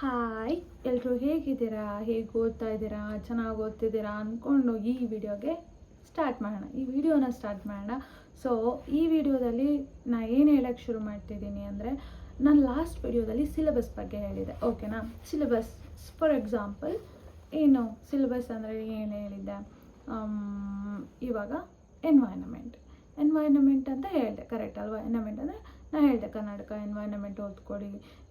Hi, ಎಲ್ಲರೂ ಹೇಗಿದ್ದೀರಾ? ಹೇಗೆ ಓದ್ತಾ ಇದ್ದೀರಾ? ಚೆನ್ನಾಗಿ ಓದ್ತಿದ್ದೀರಾ ಅಂದ್ಕೊಂಡು ಈ ವಿಡಿಯೋನ ಸ್ಟಾರ್ಟ್ ಮಾಡೋಣ. ಸೊ ಈ ವಿಡಿಯೋದಲ್ಲಿ ನಾನು ಏನು ಹೇಳೋಕ್ಕೆ ಶುರು ಮಾಡ್ತಿದ್ದೀನಿ ಅಂದರೆ, ನಾನು ಲಾಸ್ಟ್ ವಿಡಿಯೋದಲ್ಲಿ ಸಿಲೆಬಸ್ ಬಗ್ಗೆ ಹೇಳಿದೆ. ಓಕೆನಾ? ಸಿಲೆಬಸ್ ಫಾರ್ ಎಕ್ಸಾಂಪಲ್ ಏನು ಸಿಲೆಬಸ್ ಅಂದರೆ ಏನು ಹೇಳಿದ್ದೆ? ಇವಾಗ ಎನ್ವೈರನ್ಮೆಂಟ್ ಅಂತ ಹೇಳಿದೆ, ಕರೆಕ್ಟ್ ಅಲ್ವಾ? ಎನ್ವೈರನ್ಮೆಂಟ್ ಅಂದರೆ ನಾನು ಹೇಳಿದೆ ಕರ್ನಾಟಕ ಎನ್ವೈರನ್ಮೆಂಟ್ ಓದ್ಕೊಡಿ,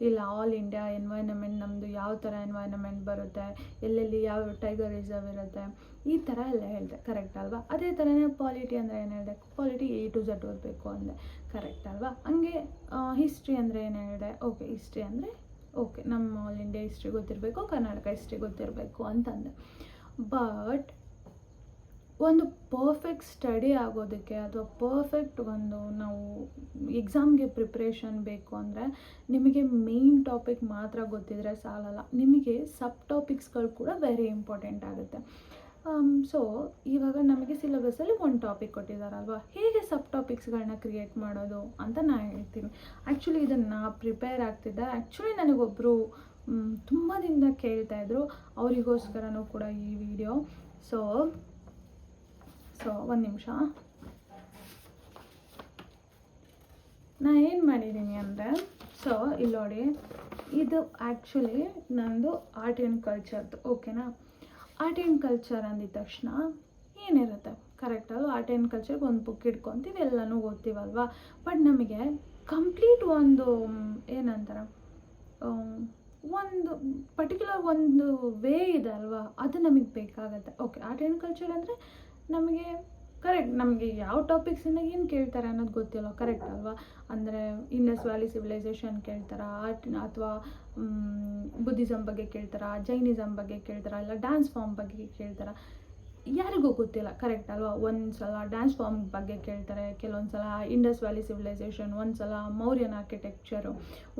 ಇಲ್ಲ ಆಲ್ ಇಂಡಿಯಾ ಎನ್ವೈರನ್ಮೆಂಟ್ ನಮ್ಮದು ಯಾವ ಥರ ಎನ್ವೈರನ್ಮೆಂಟ್ ಬರುತ್ತೆ, ಎಲ್ಲೆಲ್ಲಿ ಯಾವ ಟೈಗರ್ ರಿಸರ್ವ್ ಇರುತ್ತೆ, ಈ ಥರ ಎಲ್ಲ ಹೇಳಿದೆ, ಕರೆಕ್ಟ್ ಅಲ್ವಾ? ಅದೇ ಥರನೇ ಪಾಲಿಟಿ ಅಂದರೆ ಏನು ಹೇಳಿದೆ? ಪಾಲಿಟಿ A to Z ಓದಬೇಕು ಅಂದೆ, ಕರೆಕ್ಟ್ ಅಲ್ವಾ? ಹಂಗೆ ಹಿಸ್ಟ್ರಿ ಅಂದರೆ ಏನು ಹೇಳಿದೆ? ಓಕೆ, ಹಿಸ್ಟ್ರಿ ಅಂದರೆ ಓಕೆ ನಮ್ಮ ಆಲ್ ಇಂಡಿಯಾ ಹಿಸ್ಟ್ರಿ ಗೊತ್ತಿರಬೇಕು, ಕರ್ನಾಟಕ ಹಿಸ್ಟ್ರಿ ಗೊತ್ತಿರಬೇಕು ಅಂತಂದೆ. ಬಟ್ ಒಂದು ಪರ್ಫೆಕ್ಟ್ ಸ್ಟಡಿ ಆಗೋದಕ್ಕೆ ಅಥವಾ ಪರ್ಫೆಕ್ಟ್ ಒಂದು ನಾವು ಎಕ್ಸಾಮ್ಗೆ ಪ್ರಿಪ್ರೇಷನ್ ಬೇಕು ಅಂದರೆ ನಿಮಗೆ ಮೇನ್ ಟಾಪಿಕ್ ಮಾತ್ರ ಗೊತ್ತಿದ್ರೆ ಸಾಲಲ್ಲ, ನಿಮಗೆ ಸಬ್ ಟಾಪಿಕ್ಸ್ಗಳು ಕೂಡ ವೆರಿ ಇಂಪಾರ್ಟೆಂಟ್ ಆಗುತ್ತೆ. ಸೊ ಇವಾಗ ನಮಗೆ ಸಿಲೆಬಸ್ಸಲ್ಲಿ ಒಂದು ಟಾಪಿಕ್ ಕೊಟ್ಟಿದ್ದಾರಲ್ವ, ಹೇಗೆ ಸಬ್ ಟಾಪಿಕ್ಸ್ಗಳನ್ನ ಕ್ರಿಯೇಟ್ ಮಾಡೋದು ಅಂತ ನಾನು ಹೇಳ್ತೀನಿ. ಆ್ಯಕ್ಚುಲಿ ಇದನ್ನು ಪ್ರಿಪೇರ್ ಆಗ್ತಿದ್ದೆ. ಆ್ಯಕ್ಚುಲಿ ನನಗೊಬ್ಬರು ತುಂಬ ದಿನದಿಂದ ಕೇಳ್ತಾಯಿದ್ರು, ಅವರಿಗೋಸ್ಕರನೂ ಕೂಡ ಈ ವಿಡಿಯೋ. ಸೊ ಒಂದು ನಿಮಿಷ, ನಾ ಏನು ಮಾಡಿದ್ದೀನಿ ಅಂದರೆ, ಸೊ ಇಲ್ಲಿ ನೋಡಿ, ಇದು ಆ್ಯಕ್ಚುಲಿ ನಂದು ಆರ್ಟ್ ಆ್ಯಂಡ್ ಕಲ್ಚರ್ದು. ಓಕೆನಾ? ಆರ್ಟ್ ಆ್ಯಂಡ್ ಕಲ್ಚರ್ ಅಂದಿದ ತಕ್ಷಣ ಏನಿರುತ್ತೆ? ಕರೆಕ್ಟಲ್ಲ, ಆರ್ಟ್ ಆ್ಯಂಡ್ ಕಲ್ಚರ್ಗೆ ಒಂದು ಬುಕ್ ಇಟ್ಕೊತೀವಿ, ಎಲ್ಲನೂ ಓದ್ತೀವಲ್ವ. ಬಟ್ ನಮಗೆ ಕಂಪ್ಲೀಟ್ ಒಂದು ಏನಂತಾರೆ, ಒಂದು ಪರ್ಟಿಕ್ಯುಲರ್ ಒಂದು ವೇ ಇದೆ ಅಲ್ವಾ, ಅದು ನಮಗೆ ಬೇಕಾಗತ್ತೆ. ಓಕೆ, ಆರ್ಟ್ ಆ್ಯಂಡ್ ಕಲ್ಚರ್ ಅಂದರೆ ನಮಗೆ ಕರೆಕ್ಟ್, ನಮಗೆ ಯಾವ ಟಾಪಿಕ್ಸಿಂದ ಏನು ಕೇಳ್ತಾರೆ ಅನ್ನೋದು ಗೊತ್ತಿಲ್ಲ, ಕರೆಕ್ಟ್ ಅಲ್ವಾ? ಅಂದರೆ ಇಂಡಸ್ ವ್ಯಾಲಿ ಸಿವಿಲೈಸೇಷನ್ ಕೇಳ್ತಾರಾ, ಅಥವಾ ಬುದ್ಧಿಸಮ್ ಬಗ್ಗೆ ಕೇಳ್ತಾರಾ, ಜೈನಿಸಮ್ ಬಗ್ಗೆ ಕೇಳ್ತಾರಾ, ಇಲ್ಲ ಡ್ಯಾನ್ಸ್ ಫಾರ್ಮ್ ಬಗ್ಗೆ ಕೇಳ್ತಾರಾ, ಯಾರಿಗೂ ಗೊತ್ತಿಲ್ಲ, ಕರೆಕ್ಟ್ ಅಲ್ವಾ? ಒಂದು ಸಲ ಡ್ಯಾನ್ಸ್ ಫಾರ್ಮ್ ಬಗ್ಗೆ ಕೇಳ್ತಾರೆ, ಕೆಲವೊಂದು ಸಲ ಇಂಡಸ್ ವ್ಯಾಲಿ ಸಿವಿಲೈಸೇಷನ್, ಒಂದು ಸಲ ಮೌರ್ಯನ್ ಆರ್ಕಿಟೆಕ್ಚರು,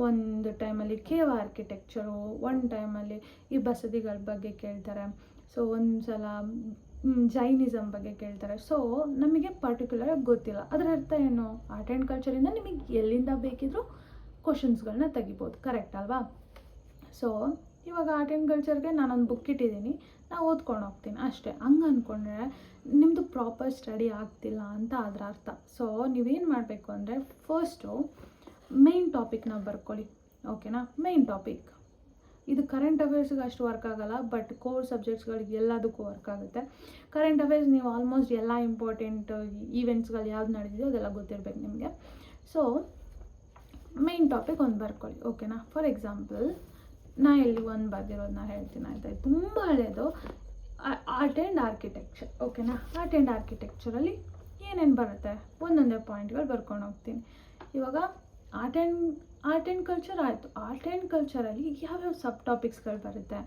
ಒಂದು ಟೈಮಲ್ಲಿ ಕೇವ್ ಆರ್ಕಿಟೆಕ್ಚರು, ಒಂದು ಟೈಮಲ್ಲಿ ಈ ಬಸದಿಗಳ ಬಗ್ಗೆ ಕೇಳ್ತಾರೆ. ಸೊ ಒಂದು ಸಲ ಜೈನಿಸಮ್ ಬಗ್ಗೆ ಕೇಳ್ತಾರೆ. ಸೊ ನಮಗೆ ಪರ್ಟಿಕ್ಯುಲರಾಗಿ ಗೊತ್ತಿಲ್ಲ. ಅದರ ಅರ್ಥ ಏನು? ಆರ್ಟ್ ಆ್ಯಂಡ್ ಕಲ್ಚರಿಂದ ನಿಮಗೆ ಎಲ್ಲಿಂದ ಬೇಕಿದ್ರೂ ಕ್ವಶನ್ಸ್ಗಳನ್ನ ತೆಗಿಬೋದು, ಕರೆಕ್ಟ್ ಅಲ್ವಾ? ಸೊ ಇವಾಗ ಆರ್ಟ್ ಆ್ಯಂಡ್ ಕಲ್ಚರ್ಗೆ ನಾನೊಂದು ಬುಕ್ ಇಟ್ಟಿದ್ದೀನಿ, ನಾನು ಓದ್ಕೊಂಡು ಹೋಗ್ತೀನಿ ಅಷ್ಟೇ. ಹಂಗೆ ಅಂದ್ಕೊಂಡ್ರೆ ನಿಮ್ಮದು ಪ್ರಾಪರ್ ಸ್ಟಡಿ ಆಗ್ತಿಲ್ಲ ಅಂತ ಅದರ ಅರ್ಥ. ಸೊ ನೀವೇನು ಮಾಡಬೇಕು ಅಂದರೆ, ಫಸ್ಟು ಮೇನ್ ಟಾಪಿಕ್ನ ಬರ್ಕೊಳ್ಳಿ. ಓಕೆನಾ? ಮೇನ್ ಟಾಪಿಕ್ ಇದು ಕರೆಂಟ್ ಅಫೇರ್ಸ್ಗೆ ಅಷ್ಟು ವರ್ಕ್ ಆಗೋಲ್ಲ, ಬಟ್ ಕೋರ್ ಸಬ್ಜೆಕ್ಟ್ಸ್ಗಳಿಗೆ ಎಲ್ಲದಕ್ಕೂ ವರ್ಕ್ ಆಗುತ್ತೆ. ಕರೆಂಟ್ ಅಫೇರ್ಸ್ ನೀವು ಆಲ್ಮೋಸ್ಟ್ ಎಲ್ಲ ಇಂಪಾರ್ಟೆಂಟ್ ಈವೆಂಟ್ಸ್ಗಳು ಯಾವ್ದು ನಡೆದಿದೆಯೋ ಅದೆಲ್ಲ ಗೊತ್ತಿರಬೇಕು ನಿಮಗೆ. ಸೊ ಮೇನ್ ಟಾಪಿಕ್ ಒಂದು ಬರ್ಕೊಳ್ಳಿ. ಓಕೆನಾ? ಫಾರ್ ಎಕ್ಸಾಂಪಲ್ ನಾ ಇಲ್ಲಿ ಒಂದು ಬರ್ದಿರೋದನ್ನ ಹೇಳ್ತೀನಿ, ಆಯ್ತಾ? ತುಂಬ ಹಳೆಯದು, ಆರ್ಟ್ ಆ್ಯಂಡ್ ಆರ್ಕಿಟೆಕ್ಚರ್. ಓಕೆನಾ? ಆರ್ಟ್ ಆ್ಯಂಡ್ ಆರ್ಕಿಟೆಕ್ಚರಲ್ಲಿ ಏನೇನು ಬರುತ್ತೆ ಒಂದೊಂದೇ ಪಾಯಿಂಟ್ಗಳು ಬರ್ಕೊಂಡು ಹೋಗ್ತೀನಿ. ಇವಾಗ ಆರ್ಟ್ ಆ್ಯಂಡ್ ಕಲ್ಚರ್ ಆಯಿತು. ಆರ್ಟ್ ಆ್ಯಂಡ್ ಕಲ್ಚರಲ್ಲಿ ಯಾವ್ಯಾವ ಸಬ್ ಟಾಪಿಕ್ಸ್ಗಳು ಬರುತ್ತೆ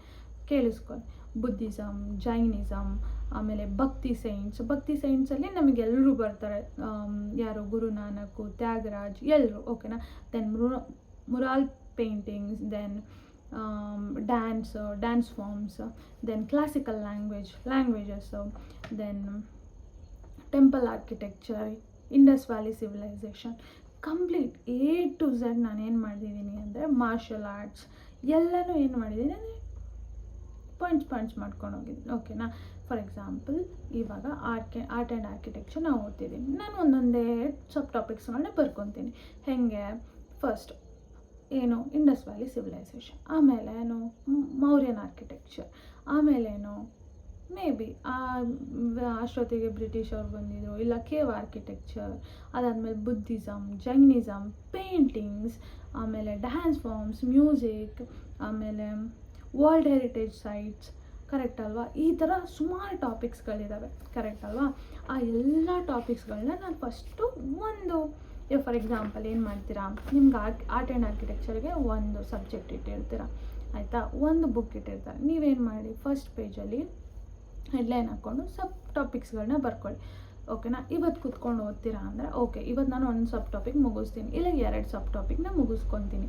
ಕೇಳಿಸ್ಕೊಳ್ಳಿ. ಬುದ್ಧಿಸಮ್, ಜೈನಿಸಮ್, ಆಮೇಲೆ ಭಕ್ತಿ ಸೈನ್ಸಲ್ಲಿ ನಮಗೆಲ್ಲರೂ ಬರ್ತಾರೆ. ಯಾರು? ಗುರುನಾನಕ್, ತ್ಯಾಗರಾಜ್, ಎಲ್ಲರೂ. ಓಕೆನಾ? Then mural paintings, then dance forms, then classical languages, then temple architecture, Indus valley civilisation, complete A to Z ನಾನೇನು ಮಾಡಿದ್ದೀನಿ ಅಂದರೆ ಮಾರ್ಷಲ್ ಆರ್ಟ್ಸ್ ಎಲ್ಲನೂ ಏನು ಮಾಡಿದ್ದೀನಿ ಅಂದರೆ ಪಾಯಿಂಟ್ಸ್ ಮಾಡ್ಕೊಂಡು ಹೋಗಿದ್ದೀನಿ. ಓಕೆನಾ? ಫಾರ್ ಎಕ್ಸಾಂಪಲ್ ಇವಾಗ ಆರ್ಟ್ ಆ್ಯಂಡ್ ಆರ್ಕಿಟೆಕ್ಚರ್ ನಾವು ಓದ್ತಿದ್ದೀನಿ, ನಾನು ಒಂದೊಂದೇ ಸಬ್ ಟಾಪಿಕ್ಸ್ಗಳನ್ನ ಬರ್ಕೊತೀನಿ. ಹೇಗೆ? ಫಸ್ಟ್ ಏನು? ಇಂಡಸ್ ವ್ಯಾಲಿ ಸಿವಿಲೈಸೇಷನ್, ಆಮೇಲೆ ಏನು? ಮೌರ್ಯನ್ ಆರ್ಕಿಟೆಕ್ಚರ್, ಆಮೇಲೇನು? ಮೇ ಬಿ ಅಷ್ಟೊತ್ತಿಗೆ ಬ್ರಿಟಿಷ್ ಅವ್ರು ಬಂದಿದ್ರು, ಇಲ್ಲ ಕೇವ್ ಆರ್ಕಿಟೆಕ್ಚರ್, ಅದಾದಮೇಲೆ ಬುದ್ಧಿಸಮ್, ಜೈನಿಸಮ್, ಪೇಂಟಿಂಗ್ಸ್, ಆಮೇಲೆ ಡ್ಯಾನ್ಸ್ ಫಾರ್ಮ್ಸ್, ಮ್ಯೂಸಿಕ್, ಆಮೇಲೆ ವರ್ಲ್ಡ್ ಹೆರಿಟೇಜ್ ಸೈಟ್ಸ್, ಕರೆಕ್ಟ್ ಅಲ್ವಾ? ಈ ಥರ ಸುಮಾರು ಟಾಪಿಕ್ಸ್ಗಳಿದ್ದಾವೆ, ಕರೆಕ್ಟ್ ಅಲ್ವಾ? ಆ ಎಲ್ಲ ಟಾಪಿಕ್ಸ್ಗಳನ್ನ ನಾನು ಫಸ್ಟು ಒಂದು ಫಾರ್ ಎಕ್ಸಾಂಪಲ್ ಏನು ಮಾಡ್ತೀರಾ, ನಿಮ್ಗೆ ಆರ್ಟ್ ಆ್ಯಂಡ್ ಆರ್ಕಿಟೆಕ್ಚರ್ಗೆ ಒಂದು ಸಬ್ಜೆಕ್ಟ್ ಇಟ್ಟಿರ್ತೀರ, ಆಯಿತಾ? ಒಂದು ಬುಕ್ ಇಟ್ಟಿರ್ತಾರೆ. ನೀವೇನು ಮಾಡಿ, ಫಸ್ಟ್ ಪೇಜಲ್ಲಿ ಹೆಡ್ಲೈನ್ ಹಾಕ್ಕೊಂಡು ಸಬ್ ಟಾಪಿಕ್ಸ್ಗಳನ್ನ ಬರ್ಕೊಳ್ಳಿ. ಓಕೆನಾ? ಇವತ್ತು ಕೂತ್ಕೊಂಡು ಓದ್ತೀರಾ ಅಂದರೆ ಓಕೆ, ಇವತ್ತು ನಾನು ಒಂದು ಸಬ್ ಟಾಪಿಕ್ ಮುಗಿಸ್ತೀನಿ, ಇಲ್ಲ 2 ಸಬ್ ಟಾಪಿಕ್ನ ಮುಗಿಸ್ಕೊತೀನಿ.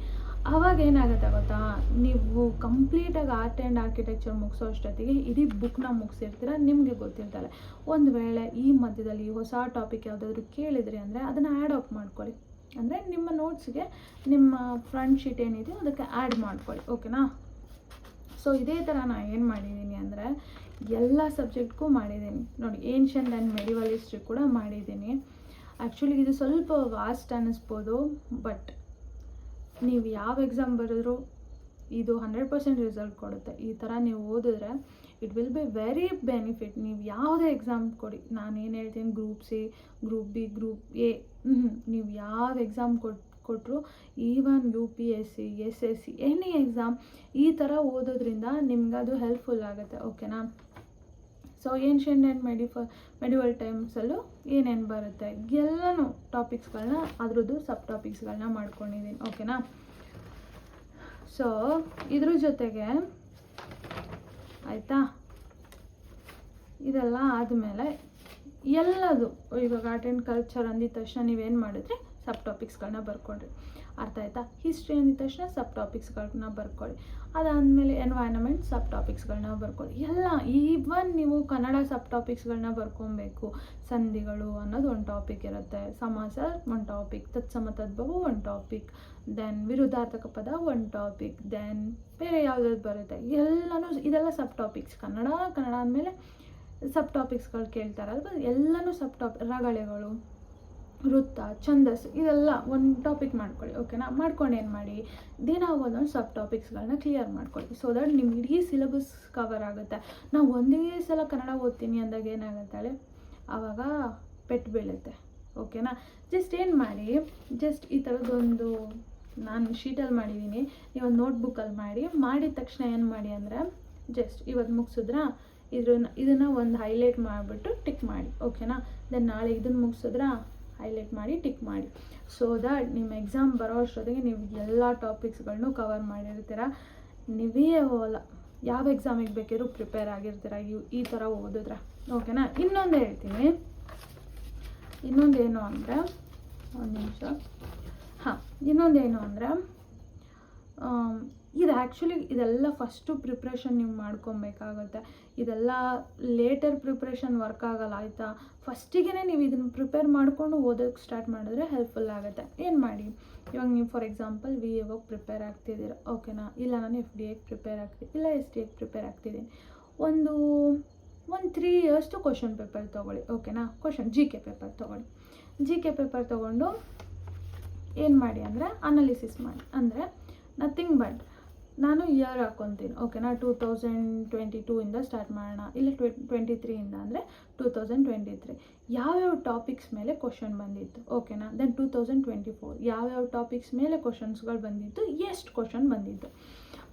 ಆವಾಗ ಏನಾಗುತ್ತೆ ಗೊತ್ತಾ, ನೀವು ಕಂಪ್ಲೀಟಾಗಿ ಆರ್ಟ್ ಆ್ಯಂಡ್ ಆರ್ಕಿಟೆಕ್ಚರ್ ಮುಗಿಸೋ ಅಷ್ಟೊತ್ತಿಗೆ ಇಡೀ ಬುಕ್ನ ಮುಗಿಸಿರ್ತೀರ, ನಿಮಗೆ ಗೊತ್ತಿರ್ತಲ್ಲ. ಒಂದು ವೇಳೆ ಈ ಮಧ್ಯದಲ್ಲಿ ಹೊಸ ಟಾಪಿಕ್ ಯಾವುದಾದ್ರೂ ಕೇಳಿದ್ರಿ ಅಂದರೆ ಅದನ್ನು ಆ್ಯಡ್ ಅಪ್ ಮಾಡ್ಕೊಳ್ಳಿ. ಅಂದರೆ ನಿಮ್ಮ ನೋಟ್ಸ್ಗೆ ನಿಮ್ಮ ಫ್ರಂಟ್ ಶೀಟ್ ಏನಿದೆ ಅದಕ್ಕೆ ಆ್ಯಡ್ ಮಾಡ್ಕೊಳ್ಳಿ. ಓಕೆನಾ? ಸೊ ಇದೇ ಥರ ನಾನು ಏನು ಮಾಡಿದ್ದೀನಿ ಅಂದರೆ ಎಲ್ಲ ಸಬ್ಜೆಕ್ಟ್ಗೂ ಮಾಡಿದ್ದೀನಿ ನೋಡಿ. ಏನ್ಷಿಯಂಟ್ ಆ್ಯಂಡ್ ಮೆಡಿವಲ್ ಹಿಸ್ಟ್ರಿ ಕೂಡ ಮಾಡಿದ್ದೀನಿ. ಆ್ಯಕ್ಚುಲಿ ಇದು ಸ್ವಲ್ಪ ವಾಸ್ಟ್ ಅನ್ನಿಸ್ಬೋದು, ಬಟ್ ನೀವು ಯಾವ ಎಕ್ಸಾಮ್ ಬರೆದ್ರೂ ಇದು 100% ರಿಸಲ್ಟ್ ಕೊಡುತ್ತೆ. ಈ ಥರ ನೀವು ಓದಿದ್ರೆ it will be very benefit. ನೀವು ಯಾವುದೇ ಎಕ್ಸಾಮ್ ಕೊಡಿ, ನಾನು ಏನು ಹೇಳ್ತೀನಿ, group C, group B, group A, ನೀವು ಯಾವ ಎಕ್ಸಾಮ್ ಕೊಟ್ಟರು, even UPSC, SSC, any exam ಈ ಥರ ಓದೋದ್ರಿಂದ ನಿಮ್ಗೆ ಅದು ಹೆಲ್ಪ್ಫುಲ್ ಆಗುತ್ತೆ. ಓಕೆನಾ? ಸೊ ಏನ್ಷಿಯಂಟ್ ಆ್ಯಂಡ್ ಮೆಡಿವಲ್ ಟೈಮ್ಸಲ್ಲೂ ಏನೇನು ಬರುತ್ತೆ ಎಲ್ಲನೂ ಟಾಪಿಕ್ಸ್ಗಳನ್ನ ಅದ್ರದ್ದು ಸಬ್ ಟಾಪಿಕ್ಸ್ಗಳನ್ನ ಮಾಡ್ಕೊಂಡಿದ್ದೀನಿ. ಓಕೆನಾ? ಸೊ ಇದ್ರ ಜೊತೆಗೆ ಆಯಿತಾ, ಇದೆಲ್ಲ ಆದಮೇಲೆ ಎಲ್ಲದು ಇವಾಗ ಆರ್ಟ್ ಆ್ಯಂಡ್ ಕಲ್ಚರ್ ಅಂದಿದ ತಕ್ಷಣ ನೀವೇನು ಮಾಡಿದ್ರಿ, ಸಬ್ ಟಾಪಿಕ್ಸ್ಗಳನ್ನ ಬರ್ಕೊಳ್ರಿ. ಅರ್ಥ ಆಯ್ತಾ? ಹಿಸ್ಟ್ರಿ ಅಂದಿದ ತಕ್ಷಣ ಸಬ್ ಟಾಪಿಕ್ಸ್ಗಳನ್ನ ಬರ್ಕೊಳ್ಳಿ. ಅದಾದಮೇಲೆ ಎನ್ವೈರನ್ಮೆಂಟ್ ಸಬ್ ಟಾಪಿಕ್ಸ್ಗಳನ್ನ ಬರ್ಕೊಳ್ಳಿ. ಎಲ್ಲ ಈವನ್ ನೀವು ಕನ್ನಡ ಸಬ್ ಟಾಪಿಕ್ಸ್ಗಳನ್ನ ಬರ್ಕೊಬೇಕು. ಸಂಧಿಗಳು ಅನ್ನೋದು ಒಂದು ಟಾಪಿಕ್ ಇರುತ್ತೆ, ಸಮಾಸ ಒಂದು ಟಾಪಿಕ್, ತತ್ಸಮ ತದ್ಭವ ಒಂದು ಟಾಪಿಕ್, ದೆನ್ ವಿರುದ್ಧಾರ್ಥಕ ಪದ ಒಂದು ಟಾಪಿಕ್, ದೆನ್ ಬೇರೆ ಯಾವುದಾದ್ರು ಬರುತ್ತೆ ಎಲ್ಲನೂ. ಇದೆಲ್ಲ ಸಬ್ ಟಾಪಿಕ್ಸ್. ಕನ್ನಡ ಅಂದಮೇಲೆ ಸಬ್ ಟಾಪಿಕ್ಸ್ಗಳು ಕೇಳ್ತಾರಲ್ವ, ಎಲ್ಲನೂ ಸಬ್ ರಗಳೆಗಳು, ವೃತ್ತ, ಛಂದಸ್ಸು, ಇದೆಲ್ಲ ಒಂದು ಟಾಪಿಕ್ ಮಾಡ್ಕೊಳ್ಳಿ. ಓಕೆನಾ? ಮಾಡ್ಕೊಂಡು ಏನು ಮಾಡಿ, ದಿನ ಒಂದೊಂದು ಸಬ್ ಟಾಪಿಕ್ಸ್ಗಳನ್ನ ಕ್ಲಿಯರ್ ಮಾಡ್ಕೊಳ್ಳಿ. ಸೊ ದಟ್ ನಿಮ್ಮ ಇಡೀ ಸಿಲೆಬಸ್ ಕವರ್ ಆಗುತ್ತೆ. ನಾವು ಒಂದೇ ಸಲ ಕನ್ನಡ ಓದ್ತೀನಿ ಅಂದಾಗ ಏನಾಗುತ್ತೆ, ಆವಾಗ ಪೆಟ್ಟು ಬೀಳುತ್ತೆ. ಓಕೆನಾ? ಜಸ್ಟ್ ಏನು ಮಾಡಿ, ಜಸ್ಟ್ ಈ ಥರದ್ದೊಂದು ನಾನು ಶೀಟಲ್ಲಿ ಮಾಡಿದ್ದೀನಿ, ನೀವೊಂದು ನೋಟ್ಬುಕ್ಕಲ್ಲಿ ಮಾಡಿದ ತಕ್ಷಣ ಏನು ಮಾಡಿ ಅಂದರೆ, ಜಸ್ಟ್ ಇವತ್ತು ಮುಗಿಸಿದ್ರಾ, ಇದನ್ನು ಒಂದು ಹೈಲೈಟ್ ಮಾಡಿಬಿಟ್ಟು ಟಿಕ್ ಮಾಡಿ. ಓಕೆನಾ? ದೆನ್ ನಾಳೆ ಇದನ್ನು ಮುಗಿಸಿದ್ರಾ, ಹೈಲೈಟ್ ಮಾಡಿ ಟಿಕ್ ಮಾಡಿ. ಸೊ ದಟ್ ನಿಮ್ಮ ಎಕ್ಸಾಮ್ ಬರೋ ಅಷ್ಟೊತ್ತಿಗೆ ನೀವು ಎಲ್ಲ ಟಾಪಿಕ್ಸ್ಗಳನ್ನೂ ಕವರ್ ಮಾಡಿರ್ತೀರ. ನೀವೇ ಹೋಗಲ್ಲ, ಯಾವ ಎಕ್ಸಾಮಿಗೆ ಬೇಕಿದ್ರು ಪ್ರಿಪೇರ್ ಆಗಿರ್ತೀರ ಈ ಥರ ಓದಿದ್ರೆ. ಓಕೆನಾ? ಇನ್ನೊಂದು ಹೇಳ್ತೀನಿ, ಇನ್ನೊಂದೇನು ಅಂದರೆ, ಒಂದು ನಿಮಿಷ, ಇನ್ನೊಂದೇನು ಅಂದರೆ, ಇದು ಆ್ಯಕ್ಚುಲಿ ಇದೆಲ್ಲ ಫಸ್ಟು ಪ್ರಿಪ್ರೇಷನ್ ನೀವು ಮಾಡ್ಕೊಬೇಕಾಗುತ್ತೆ. ಇದೆಲ್ಲ ಲೇಟರ್ ಪ್ರಿಪ್ರೇಷನ್ ವರ್ಕ್ ಆಗಲ್ಲ. ಆಯಿತಾ? ಫಸ್ಟಿಗೆ ನೀವು ಇದನ್ನು ಪ್ರಿಪೇರ್ ಮಾಡಿಕೊಂಡು ಓದೋಕ್ಕೆ ಸ್ಟಾರ್ಟ್ ಮಾಡಿದ್ರೆ ಹೆಲ್ಪ್ಫುಲ್ ಆಗುತ್ತೆ. ಏನು ಮಾಡಿ, ಇವಾಗ ನೀವು ಫಾರ್ ಎಕ್ಸಾಂಪಲ್ VAಗೆ ಪ್ರಿಪೇರ್ ಆಗ್ತಿದ್ದೀರ. ಓಕೆನಾ? ಇಲ್ಲ ನಾನು FDAಗೆ ಪ್ರಿಪೇರ್ ಆಗ್ತೀನಿ, ಇಲ್ಲ SDAಗೆ ಪ್ರಿಪೇರ್ ಆಗ್ತಿದ್ದೀನಿ. ಒಂದು 3 years ಕ್ವಶನ್ ಪೇಪರ್ ತೊಗೊಳ್ಳಿ. ಓಕೆನಾ? GK ಪೇಪರ್ ತೊಗೊಳ್ಳಿ. GK ಪೇಪರ್ ತೊಗೊಂಡು ಏನು ಮಾಡಿ ಅಂದರೆ ಅನಾಲಿಸಿಸ್ ಮಾಡಿ. ಅಂದರೆ ನಥಿಂಗ್ ಬಟ್ ನಾನು ಇಯರ್ ಹಾಕ್ಕೊತೀನಿ. ಓಕೆನಾ? 2022 ಸ್ಟಾರ್ಟ್ ಮಾಡೋಣ, ಇಲ್ಲ 23 ಅಂದರೆ 2023 ಯಾವ್ಯಾವ ಟಾಪಿಕ್ಸ್ ಮೇಲೆ ಕ್ವಶನ್ ಬಂದಿತ್ತು. ಓಕೆನಾ? ದೆನ್ 2024 ಯಾವ್ಯಾವ ಟಾಪಿಕ್ಸ್ ಮೇಲೆ ಕ್ವಶನ್ಸ್ಗಳು ಬಂದಿತ್ತು, ಎಷ್ಟು ಕ್ವಶನ್ ಬಂದಿತ್ತು.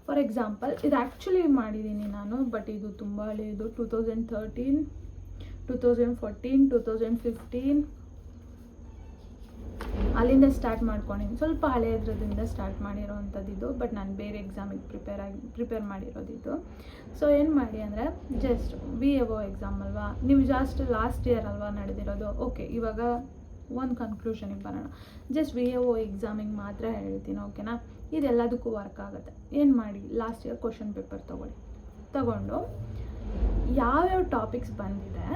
ಫಾರ್ ಎಕ್ಸಾಂಪಲ್ ಇದು ಆ್ಯಕ್ಚುಲಿ ಮಾಡಿದ್ದೀನಿ ನಾನು, ಬಟ್ ಇದು ತುಂಬ ಹಳೆಯದು. 2013, 2014, 2015 ಅಲ್ಲಿಂದ ಸ್ಟಾರ್ಟ್ ಮಾಡ್ಕೊಂಡಿದ್ದೀನಿ. ಸ್ವಲ್ಪ ಹಳೆಯದ್ರದಿಂದ ಸ್ಟಾರ್ಟ್ ಮಾಡಿರೋವಂಥದ್ದು, ಬಟ್ ನಾನು ಬೇರೆ ಎಕ್ಸಾಮಿಗೆ ಪ್ರಿಪೇರ್ ಮಾಡಿರೋದಿದ್ದು. ಸೊ ಏನು ಮಾಡಿ ಅಂದರೆ, ಜಸ್ಟ್ VAO ಎಕ್ಸಾಮ್ ಅಲ್ವಾ, ನೀವು ಜಾಸ್ಟ್ ಲಾಸ್ಟ್ ಇಯರ್ ಅಲ್ವಾ ನಡೆದಿರೋದು. ಓಕೆ, ಇವಾಗ ಒಂದು ಕನ್ಕ್ಲೂಷನಿಗೆ ಬರೋಣ. ಜಸ್ಟ್ VAO ಎಕ್ಸಾಮಿಗೆ ಮಾತ್ರ ಹೇಳ್ತೀನಿ. ಓಕೆನಾ? ಇದೆಲ್ಲದಕ್ಕೂ ವರ್ಕ್ ಆಗುತ್ತೆ. ಏನು ಮಾಡಿ, ಲಾಸ್ಟ್ ಇಯರ್ ಕ್ವಶನ್ ಪೇಪರ್ ತಗೊಂಡು ಯಾವ್ಯಾವ ಟಾಪಿಕ್ಸ್ ಬಂದಿದೆ,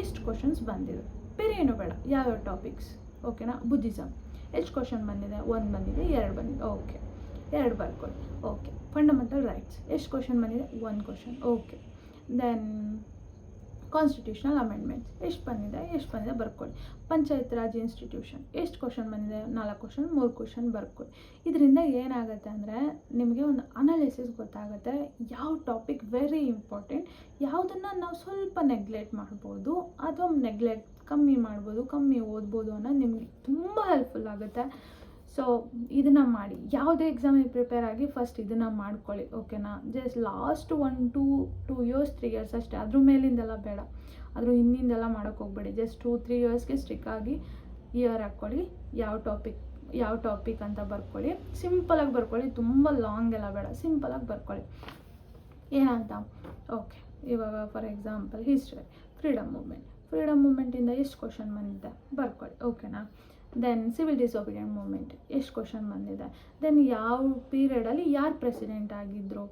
ಎಷ್ಟು ಕ್ವಶನ್ಸ್ ಬಂದಿದೆ, ಬೇರೆ ಏನೂ ಬೇಡ, ಯಾವ್ಯಾವ ಟಾಪಿಕ್ಸ್. ಓಕೆನಾ? ಬುದ್ಧಿಸಮ್ ಎಷ್ಟು ಕ್ವಶನ್ ಬಂದಿದೆ, 1 ಬಂದಿದೆ, 2 ಬಂದಿದೆ, ಓಕೆ 2 ಬರ್ಕೊಳ್ಳಿ. ಓಕೆ. ಫಂಡಮೆಂಟಲ್ ರೈಟ್ಸ್ ಎಷ್ಟು ಕ್ವಶನ್ ಬಂದಿದೆ, 1 question, okay. Then constitutional amendments ಎಷ್ಟು ಬಂದಿದೆ ಬರ್ಕೊಳ್ಳಿ. ಪಂಚಾಯತ್ ರಾಜ್ ಇನ್ಸ್ಟಿಟ್ಯೂಷನ್ ಎಷ್ಟು ಕ್ವಶನ್ ಬಂದಿದೆ, 4 ಕ್ವಶನ್, 3 ಕ್ವಶನ್ ಬರ್ಕೊಳ್ಳಿ. ಇದರಿಂದ ಏನಾಗುತ್ತೆ ಅಂದರೆ ನಿಮಗೆ ಒಂದು ಅನಾಲಿಸಿಸ್ ಗೊತ್ತಾಗುತ್ತೆ, ಯಾವ ಟಾಪಿಕ್ ವೆರಿ ಇಂಪಾರ್ಟೆಂಟ್, ಯಾವುದನ್ನು ನಾವು ಸ್ವಲ್ಪ ನೆಗ್ಲೆಕ್ಟ್ ಮಾಡ್ಬೋದು ಅಥವಾ ಕಮ್ಮಿ ಮಾಡ್ಬೋದು, ಕಮ್ಮಿ ಓದ್ಬೋದು ಅನ್ನೋದು ನಿಮಗೆ ತುಂಬ ಹೆಲ್ಪ್ಫುಲ್ ಆಗುತ್ತೆ. ಸೊ ಇದನ್ನು ಮಾಡಿ, ಯಾವುದೇ ಎಕ್ಸಾಮಿಗೆ ಪ್ರಿಪೇರ್ ಆಗಿ ಫಸ್ಟ್ ಇದನ್ನು ಮಾಡ್ಕೊಳ್ಳಿ. ಓಕೆನಾ? ಜಸ್ಟ್ ಲಾಸ್ಟ್ 2 years 3 years ಅಷ್ಟೇ, ಅದ್ರ ಮೇಲಿಂದೆಲ್ಲ ಬೇಡ, ಅದ್ರ ಹಿಂದಿಂದೆಲ್ಲ ಮಾಡೋಕ್ಕೆ ಹೋಗ್ಬೇಡಿ. ಜಸ್ಟ್ 2-3 yearsಗೆ ಸ್ಟ್ರಿಕ್ಕಾಗಿ ಇಯರ್ ಹಾಕ್ಕೊಳ್ಳಿ, ಯಾವ ಟಾಪಿಕ್ ಅಂತ ಬರ್ಕೊಳ್ಳಿ. ಸಿಂಪಲಾಗಿ ಬರ್ಕೊಳ್ಳಿ, ತುಂಬ ಲಾಂಗ್ ಎಲ್ಲ ಬೇಡ, ಸಿಂಪಲಾಗಿ ಬರ್ಕೊಳ್ಳಿ. ಏನಂತ, ಓಕೆ, ಇವಾಗ ಫಾರ್ ಎಕ್ಸಾಂಪಲ್ ಹಿಸ್ಟ್ರಿ, ಫ್ರೀಡಮ್ ಮೂಮೆಂಟಿಂದ ಎಷ್ಟು ಕ್ವಶನ್ ಬಂದಿದೆ ಬರ್ಕೊಳ್ಳಿ. ಓಕೆನಾ? ದೆನ್ ಸಿವಿಲ್ ಡಿಸೊಬಿಡಿಯೆಂಟ್ ಮೂಮೆಂಟ್ ಎಷ್ಟು ಕ್ವಶನ್ ಬಂದಿದೆ, ದೆನ್ ಯಾವ ಪೀರಿಯಡಲ್ಲಿ ಯಾರು ಪ್ರೆಸಿಡೆಂಟ್ ಆಗಿದ್ದರು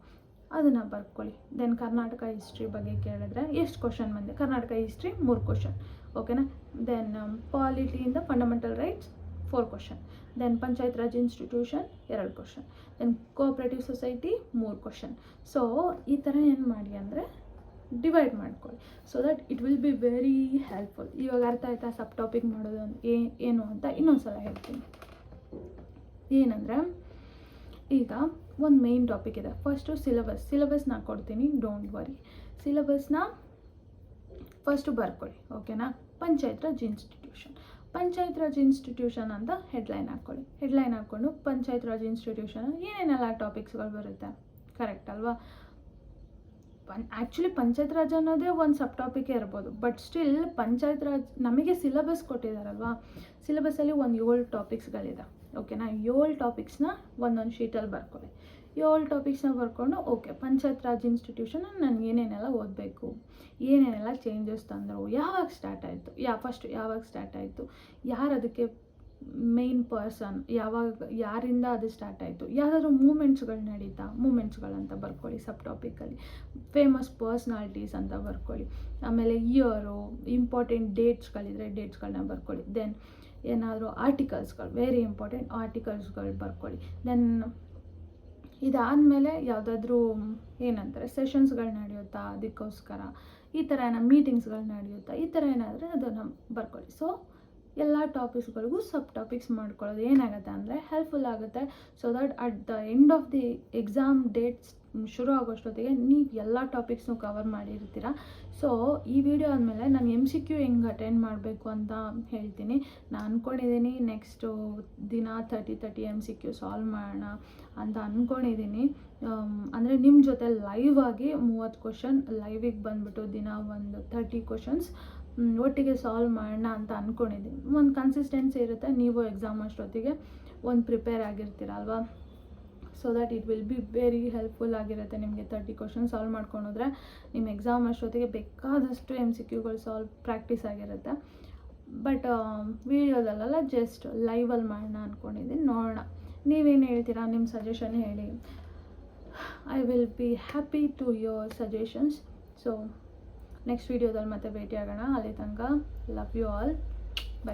ಅದನ್ನು ಬರ್ಕೊಳ್ಳಿ. ದೆನ್ ಕರ್ನಾಟಕ ಹಿಸ್ಟ್ರಿ ಬಗ್ಗೆ ಕೇಳಿದ್ರೆ ಎಷ್ಟು ಕ್ವಶನ್ ಬಂದಿದೆ, ಕರ್ನಾಟಕ ಹಿಸ್ಟ್ರಿ 3 ಕ್ವಶನ್. ಓಕೆನಾ? ದೆನ್ ಪಾಲಿಟಿಯಿಂದ fundamental rights 4 question. Then panchayat raj institution 2 question, then cooperative society 3 question. So ಈ ಥರ ಏನು ಮಾಡಿ ಅಂದರೆ ಡಿವೈಡ್ ಮಾಡ್ಕೊಳ್ಳಿ, so that it will be very helpful. ಇವಾಗ ಅರ್ಥ ಆಯ್ತಾ ಸಬ್ ಟಾಪಿಕ್ ಮಾಡೋದು ಏನು ಅಂತ ಇನ್ನೊಂದು ಸಲ ಹೇಳ್ತೀನಿ. ಏನಂದರೆ ಈಗ ಒಂದು ಮೇನ್ ಟಾಪಿಕ್ ಇದೆ. ಫಸ್ಟು ಸಿಲೆಬಸ್ನ ಕೊಡ್ತೀನಿ, ಡೋಂಟ್ ವರಿ. ಸಿಲೆಬಸ್ನ ಫಸ್ಟು ಬರ್ಕೊಳ್ಳಿ, ಓಕೆನಾ. ಪಂಚಾಯತ್ ರಾಜ್ ಇನ್ಸ್ಟಿಟ್ಯೂಷನ್ ಅಂತ ಹೆಡ್ಲೈನ್ ಹಾಕ್ಕೊಂಡು ಪಂಚಾಯತ್ ರಾಜ್ ಇನ್ಸ್ಟಿಟ್ಯೂಷನ್ ಏನೇನೆಲ್ಲ ಟಾಪಿಕ್ಸ್ಗಳು ಬರುತ್ತೆ, ಕರೆಕ್ಟ್ ಅಲ್ವಾ. ಆ್ಯಕ್ಚುಲಿ ಪಂಚಾಯತ್ ರಾಜ್ ಅನ್ನೋದೇ ಒಂದು ಸಬ್ ಟಾಪಿಕೇ ಇರ್ಬೋದು, ಬಟ್ ಸ್ಟಿಲ್ ಪಂಚಾಯತ್ ರಾಜ್ ನಮಗೆ ಸಿಲೆಬಸ್ ಕೊಟ್ಟಿದ್ದಾರಲ್ವಾ, ಸಿಲೆಬಸ್ಸಲ್ಲಿ ಒಂದು 7 ಟಾಪಿಕ್ಸ್ಗಳಿದೆ, ಓಕೆನಾ. 7 ಟಾಪಿಕ್ಸ್ನ ಒಂದೊಂದು ಶೀಟಲ್ಲಿ ಬರ್ಕೊಳ್ಳಿ. 7 ಟಾಪಿಕ್ಸ್ನ ಬರ್ಕೊಂಡು ಓಕೆ ಪಂಚಾಯತ್ ರಾಜ್ ಇನ್ಸ್ಟಿಟ್ಯೂಷನ್ ನಾನು ಏನೇನೆಲ್ಲ ಓದಬೇಕು, ಏನೇನೆಲ್ಲ ಚೇಂಜಸ್ ತಂದರು, ಯಾವಾಗ ಸ್ಟಾರ್ಟ್ ಆಯಿತು, ಯಾರು ಅದಕ್ಕೆ ಮೇನ್ ಪರ್ಸನ್, ಯಾರಿಂದ ಅದು ಸ್ಟಾರ್ಟ್ ಆಯಿತು, ಯಾವುದಾದ್ರೂ ಮೂಮೆಂಟ್ಸ್ಗಳಂತ ಬರ್ಕೊಳ್ಳಿ ಸಬ್ ಟಾಪಿಕಲ್ಲಿ. ಫೇಮಸ್ ಪರ್ಸ್ನಾಲಿಟೀಸ್ ಅಂತ ಬರ್ಕೊಳ್ಳಿ. ಆಮೇಲೆ ಇಯರು, ಇಂಪಾರ್ಟೆಂಟ್ ಡೇಟ್ಸ್ಗಳಿದ್ರೆ ಡೇಟ್ಸ್ಗಳನ್ನ ಬರ್ಕೊಳ್ಳಿ. ದೆನ್ ಏನಾದರೂ ಆರ್ಟಿಕಲ್ಸ್ಗಳು, ವೆರಿ ಇಂಪಾರ್ಟೆಂಟ್ ಆರ್ಟಿಕಲ್ಸ್ಗಳು ಬರ್ಕೊಳ್ಳಿ. ದೆನ್ ಇದಾದಮೇಲೆ ಯಾವುದಾದ್ರೂ ಏನಂತಾರೆ ಸೆಷನ್ಸ್ಗಳು ನಡೆಯುತ್ತಾ, ಅದಕ್ಕೋಸ್ಕರ ಈ ಥರ ಮೀಟಿಂಗ್ಸ್ಗಳು ನಡೆಯುತ್ತಾ, ಈ ಥರ ಏನಾದರೆ ಅದನ್ನು ಬರ್ಕೊಳ್ಳಿ. ಸೊ ಎಲ್ಲ ಟಾಪಿಕ್ಸ್ಗಳಿಗೂ ಸಬ್ ಟಾಪಿಕ್ಸ್ ಮಾಡ್ಕೊಳ್ಳೋದು ಏನಾಗುತ್ತೆ ಅಂದರೆ ಹೆಲ್ಪ್ಫುಲ್ ಆಗುತ್ತೆ. So that at the end of the exam dates ಶುರು ಆಗೋಷ್ಟೊತ್ತಿಗೆ ನೀವು ಎಲ್ಲ ಟಾಪಿಕ್ಸ್ನು ಕವರ್ ಮಾಡಿರ್ತೀರ. ಸೊ ಈ ವಿಡಿಯೋ ಆದಮೇಲೆ ನಾನು MCQ ಹೆಂಗೆ ಅಟೆಂಡ್ ಮಾಡಬೇಕು ಅಂತ ಹೇಳ್ತೀನಿ. ನಾನು ಅಂದ್ಕೊಂಡಿದ್ದೀನಿ ನೆಕ್ಸ್ಟು ದಿನ 30 MCQ ಸಾಲ್ವ್ ಮಾಡೋಣ ಅಂತ ಅಂದ್ಕೊಂಡಿದ್ದೀನಿ. ಅಂದರೆ ನಿಮ್ಮ ಜೊತೆ ಲೈವ್ ಆಗಿ 30 ಕ್ವಶನ್ ಲೈವಿಗೆ ಬಂದುಬಿಟ್ಟು ದಿನ ಒಂದು 30 ಕ್ವಶನ್ಸ್ ಒಟ್ಟಿಗೆ ಸಾಲ್ವ್ ಮಾಡೋಣ ಅಂತ ಅಂದ್ಕೊಂಡಿದ್ದೀನಿ. ಒಂದು ಕನ್ಸಿಸ್ಟೆನ್ಸಿ ಇರುತ್ತೆ, ನೀವು ಎಕ್ಸಾಮ್ ಅಷ್ಟೊತ್ತಿಗೆ ಒಂದು ಪ್ರಿಪೇರ್ ಆಗಿರ್ತೀರಲ್ವಾ. So that it will be very helpful ಆಗಿರುತ್ತೆ ನಿಮಗೆ. 30 ಕ್ವಶನ್ ಸಾಲ್ವ್ ಮಾಡ್ಕೊಂಡೋದ್ರೆ ನಿಮ್ಮ ಎಕ್ಸಾಮ್ ಅಷ್ಟೊತ್ತಿಗೆ ಬೇಕಾದಷ್ಟು MCQಗಳು ಪ್ರಾಕ್ಟೀಸ್ ಆಗಿರುತ್ತೆ. ಬಟ್ ವೀಡಿಯೋದಲ್ಲ, ಜಸ್ಟ್ ಲೈವಲ್ಲಿ ಮಾಡೋಣ ಅಂದ್ಕೊಂಡಿದ್ದೀನಿ. ನೋಡೋಣ ನೀವೇನು ಹೇಳ್ತೀರಾ, ನಿಮ್ಮ ಸಜೆಷನ್ ಹೇಳಿ. I will be happy to your suggestions. So next ವೀಡಿಯೋದಲ್ಲಿ ಮತ್ತೆ ಭೇಟಿ ಆಗೋಣ. ಅಲ್ಲಿ ತನಕ ಲವ್ ಯು ಆಲ್.